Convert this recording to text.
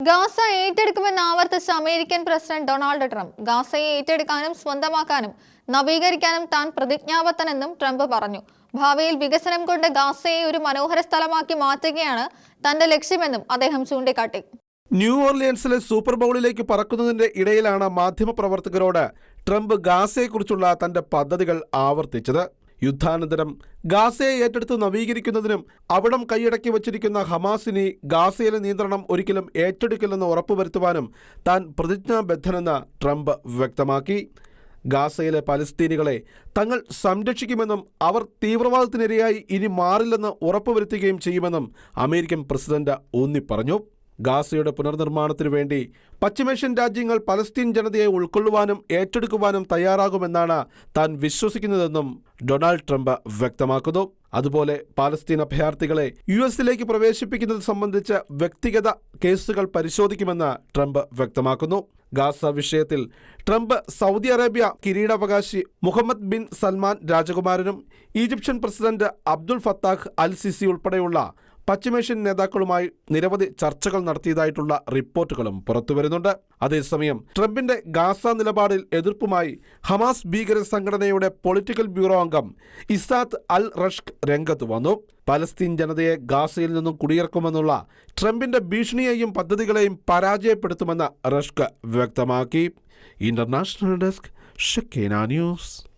Gaza ഏറ്റെടുക്കുമെന്ന് ആവർത്തിച്ച American president Donald Trump ഗാസയെ ഏറ്റെടുക്കാനും സ്വന്തമാക്കാനും നവീകരിക്കാനും താൻ പ്രതിജ്ഞാബദ്ധനെന്നും ട്രംപ് പറഞ്ഞു. ഭാവിയിൽ വികസനം കൊണ്ട് ഗാസയെ ഒരു മനോഹര സ്ഥലമാക്കി മാറ്റുകയാണ് തന്റെ ലക്ഷ്യമെന്നും അദ്ദേഹം ചൂണ്ടിക്കാട്ടി. ന്യൂ ഓർലിയൻസിലെ സൂപ്പർ ബൗളിലേക്ക് പറക്കുന്നതിന്റെ ഇടയിലാണ് മാധ്യമപ്രവർത്തകരോട് ട്രംപ് ഗാസയെക്കുറിച്ചുള്ള തന്റെ പദ്ധതികൾ ആവർത്തിച്ചത്. യുദ്ധാനന്തരം ഗാസയെ ഏറ്റെടുത്ത് നവീകരിക്കുന്നതിനും അവിടം കൈയടക്കി വച്ചിരിക്കുന്ന ഹമാസിനെ ഗാസയിലെ നിയന്ത്രണം ഒരിക്കലും ഏറ്റെടുക്കില്ലെന്ന് ഉറപ്പുവരുത്തുവാനും താൻ പ്രതിജ്ഞാബദ്ധനെന്ന് ട്രംപ് വ്യക്തമാക്കി. ഗാസയിലെ പലസ്തീനികളെ തങ്ങൾ സംരക്ഷിക്കുമെന്നും അവർ തീവ്രവാദത്തിനിരയായി ഇനി മാറില്ലെന്ന് ഉറപ്പുവരുത്തുകയും ചെയ്യുമെന്നും അമേരിക്കൻ പ്രസിഡന്റ് ഊന്നിപ്പറഞ്ഞു. ഗാസയുടെ പുനർനിർമ്മാണത്തിനു വേണ്ടി പശ്ചിമേഷ്യൻ രാജ്യങ്ങൾ പലസ്തീൻ ജനതയെ ഉൾക്കൊള്ളുവാനും ഏറ്റെടുക്കുവാനും തയ്യാറാകുമെന്നാണ് താൻ വിശ്വസിക്കുന്നതെന്നും ഡൊണാൾഡ് ട്രംപ് വ്യക്തമാക്കുന്നു. അതുപോലെ പാലസ്തീൻ അഭയാർത്ഥികളെ യുഎസിലേക്ക് പ്രവേശിപ്പിക്കുന്നത് സംബന്ധിച്ച് വ്യക്തിഗത കേസുകൾ പരിശോധിക്കുമെന്ന് ട്രംപ് വ്യക്തമാക്കുന്നു. ഗാസ വിഷയത്തിൽ ട്രംപ് സൗദി അറേബ്യ കിരീടാവകാശി മുഹമ്മദ് ബിൻ സൽമാൻ രാജകുമാരനും Egyptian president Abdul Fattah al Sisi ഉൾപ്പെടെയുള്ള പശ്ചിമേഷ്യൻ നേതാക്കളുമായി നിരവധി ചർച്ചകൾ നടത്തിയതായിട്ടുള്ള റിപ്പോർട്ടുകളും പുറത്തുവരുന്നുണ്ട്. അതേസമയം ട്രംപിന്റെ ഗാസ നിലപാടിൽ എതിർപ്പുമായി ഹമാസ് ഭീകര സംഘടനയുടെ പൊളിറ്റിക്കൽ ബ്യൂറോ അംഗം ഇസാത്ത് അൽ റഷ്ക് രംഗത്ത് വന്നു. പലസ്തീൻ ജനതയെ ഗാസയിൽ നിന്നും കുടിയിറക്കുമെന്നുള്ള ട്രംപിന്റെ ഭീഷണിയെയും പദ്ധതികളെയും പരാജയപ്പെടുത്തുമെന്ന് റഷ്ക് വ്യക്തമാക്കി. International desk Shekinah news.